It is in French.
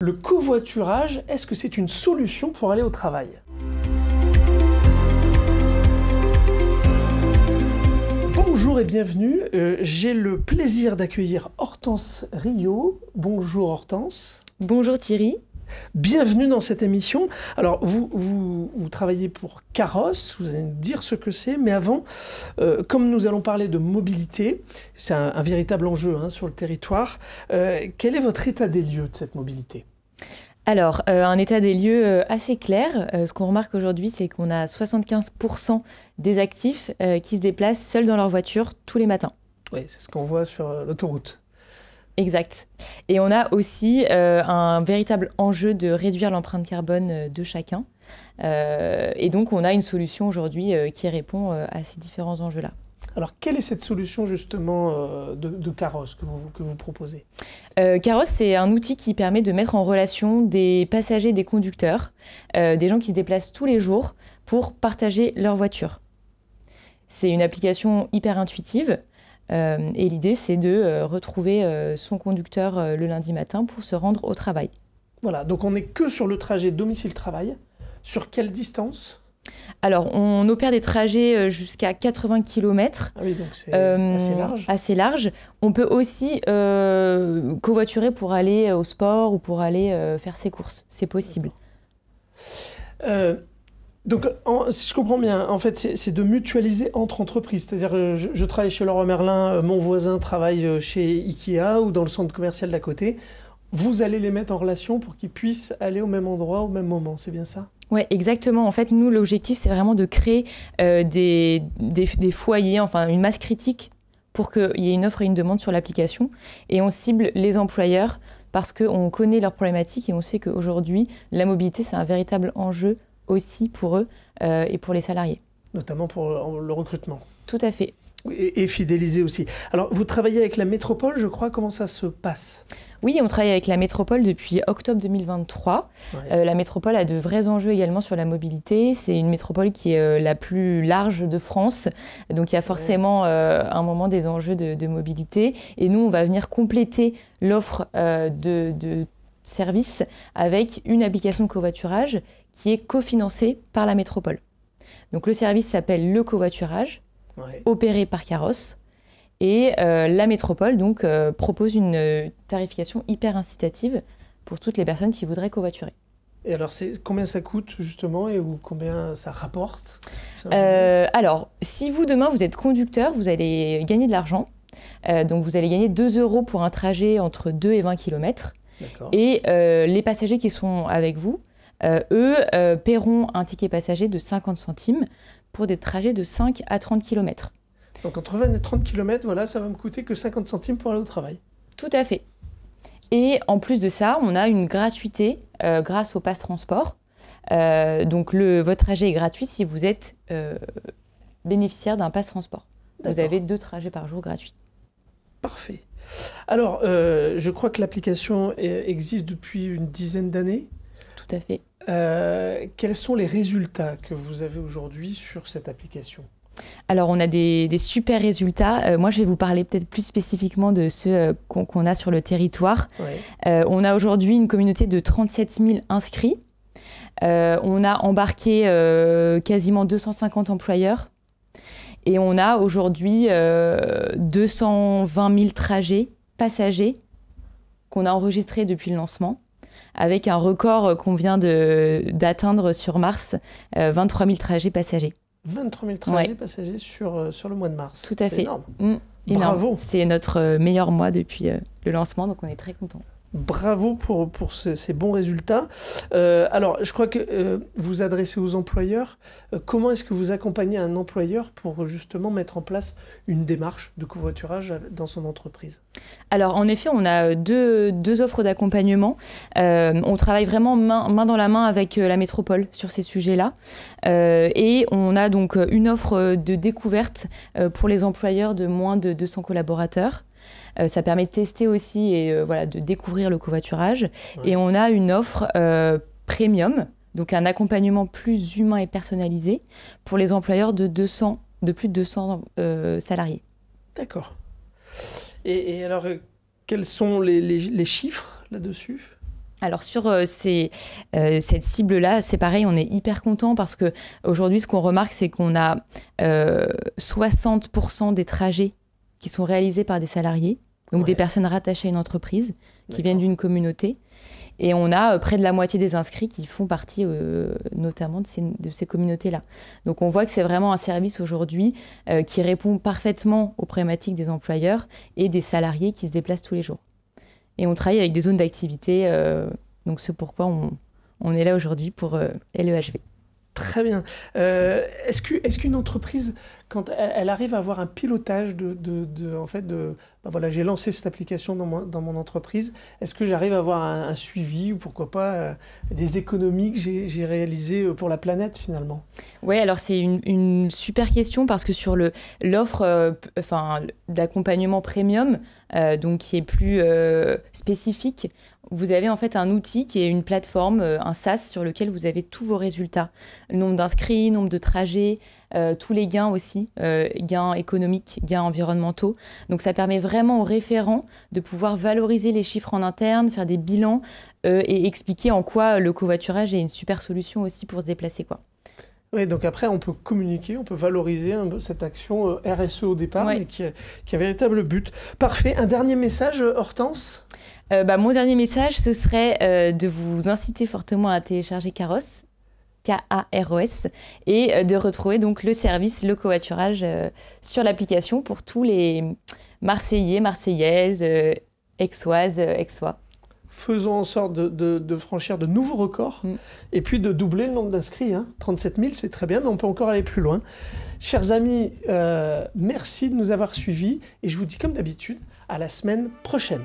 Le covoiturage, est-ce que c'est une solution pour aller au travail? Bonjour et bienvenue, j'ai le plaisir d'accueillir Hortense Riot. Bonjour Hortense. Bonjour Thierry. Bienvenue dans cette émission. Alors vous travaillez pour Caros, vous allez nous dire ce que c'est, mais avant, comme nous allons parler de mobilité, c'est un véritable enjeu sur le territoire, quel est votre état des lieux de cette mobilité ? Alors, un état des lieux assez clair. Ce qu'on remarque aujourd'hui, c'est qu'on a 75% des actifs qui se déplacent seuls dans leur voiture tous les matins. Oui, c'est ce qu'on voit sur l'autoroute. Exact. Et on a aussi un véritable enjeu de réduire l'empreinte carbone de chacun. Et donc, on a une solution aujourd'hui qui répond à ces différents enjeux-là. Alors, quelle est cette solution justement de Caros que vous proposez ? Caros, c'est un outil qui permet de mettre en relation des passagers, des conducteurs, des gens qui se déplacent tous les jours pour partager leur voiture. C'est une application hyper intuitive et l'idée, c'est de retrouver son conducteur le lundi matin pour se rendre au travail. Voilà, donc on n'est que sur le trajet domicile-travail. Sur quelle distance ? Alors, on opère des trajets jusqu'à 80 km. Ah oui, donc c'est assez large. Assez large. On peut aussi covoiturer pour aller au sport ou pour aller faire ses courses. C'est possible. Donc, si je comprends bien, en fait, c'est de mutualiser entre entreprises. C'est-à-dire, je travaille chez Leroy Merlin, mon voisin travaille chez Ikea ou dans le centre commercial d'à côté. Vous allez les mettre en relation pour qu'ils puissent aller au même endroit au même moment. C'est bien ça ? Oui, exactement. En fait, nous, l'objectif, c'est vraiment de créer des foyers, enfin une masse critique pour qu'il y ait une offre et une demande sur l'application. Et on cible les employeurs parce qu'on connaît leurs problématiques et on sait qu'aujourd'hui, la mobilité, c'est un véritable enjeu aussi pour eux et pour les salariés. Notamment pour le recrutement. Tout à fait. Et fidéliser aussi. Alors, vous travaillez avec la métropole, je crois. Comment ça se passe ? Oui, on travaille avec la métropole depuis octobre 2023. Ouais. La métropole a de vrais enjeux également sur la mobilité. C'est une métropole qui est la plus large de France. Donc, il y a forcément un moment des enjeux de mobilité. Et nous, on va venir compléter l'offre de services avec une application de covoiturage qui est cofinancée par la métropole. Donc, le service s'appelle le covoiturage. Ouais. Opéré par Caros. Et la métropole donc, propose une tarification hyper incitative pour toutes les personnes qui voudraient covoiturer. Et alors, combien ça coûte justement et combien ça rapporte ? Alors, si vous, demain, vous êtes conducteur, vous allez gagner de l'argent. Donc, vous allez gagner 2 € pour un trajet entre 2 et 20 km. D'accord. Et les passagers qui sont avec vous, eux, paieront un ticket passager de 50 centimes pour des trajets de 5 à 30 km. Donc entre 20 et 30 km, voilà, ça va me coûter que 50 centimes pour aller au travail. Tout à fait. Et en plus de ça, on a une gratuité grâce au pass transport. Donc votre trajet est gratuit si vous êtes bénéficiaire d'un pass transport. D'accord. Vous avez 2 trajets par jour gratuits. Parfait. Alors, je crois que l'application existe depuis une dizaine d'années. Tout à fait. Quels sont les résultats que vous avez aujourd'hui sur cette application ? Alors, on a des super résultats. Moi, je vais vous parler peut-être plus spécifiquement de ceux qu'on a sur le territoire. Ouais. On a aujourd'hui une communauté de 37 000 inscrits. On a embarqué quasiment 250 employeurs. Et on a aujourd'hui 220 000 trajets passagers qu'on a enregistrés depuis le lancement, avec un record qu'on vient d'atteindre sur mars, 23 000 trajets passagers. 23 000 trajets passagers sur le mois de mars. Tout à fait. Énorme. Bravo. C'est notre meilleur mois depuis le lancement, donc on est très contents. Bravo pour ces bons résultats. Alors, je crois que vous adressez aux employeurs. Comment est-ce que vous accompagnez un employeur pour justement mettre en place une démarche de covoiturage dans son entreprise ? Alors, en effet, on a deux offres d'accompagnement. On travaille vraiment main dans la main avec la métropole sur ces sujets-là. Et on a donc une offre de découverte pour les employeurs de moins de 200 collaborateurs. Ça permet de tester aussi et de découvrir le covoiturage. Ouais. Et on a une offre premium, donc un accompagnement plus humain et personnalisé pour les employeurs de plus de 200 salariés. D'accord. Et alors, quels sont les chiffres là-dessus ? Alors sur cette cible-là, c'est pareil, on est hyper content parce qu'aujourd'hui, ce qu'on remarque, c'est qu'on a 60% des trajets qui sont réalisés par des salariés, donc des personnes rattachées à une entreprise, qui viennent d'une communauté. Et on a près de la moitié des inscrits qui font partie notamment de ces communautés-là. Donc on voit que c'est vraiment un service aujourd'hui qui répond parfaitement aux problématiques des employeurs et des salariés qui se déplacent tous les jours. Et on travaille avec des zones d'activité, donc c'est pourquoi on est là aujourd'hui pour LEHV. Très bien. Est-ce qu'une entreprise, quand elle arrive à avoir un pilotage voilà, j'ai lancé cette application dans mon entreprise, est-ce que j'arrive à avoir un suivi ou pourquoi pas des économies que j'ai réalisées pour la planète finalement? Oui, alors c'est une super question parce que sur l'offre d'accompagnement premium, donc qui est plus spécifique, vous avez en fait un outil qui est une plateforme, un SaaS sur lequel vous avez tous vos résultats. Le nombre d'inscrits, nombre de trajets, tous les gains aussi, gains économiques, gains environnementaux. Donc ça permet vraiment aux référents de pouvoir valoriser les chiffres en interne, faire des bilans et expliquer en quoi le covoiturage est une super solution aussi pour se déplacer, quoi. Oui, donc après, on peut communiquer, on peut valoriser cette action RSE au départ, mais qui a un véritable but. Parfait. Un dernier message, Hortense ? Mon dernier message, ce serait de vous inciter fortement à télécharger Karos, K-A-R-O-S, et de retrouver donc le service, le covoiturage sur l'application pour tous les Marseillais, Marseillaises, Aixoises, Aixois. Faisons en sorte de franchir de nouveaux records et puis de doubler le nombre d'inscrits. 37 000, c'est très bien, mais on peut encore aller plus loin. Chers amis, merci de nous avoir suivis et je vous dis comme d'habitude, à la semaine prochaine.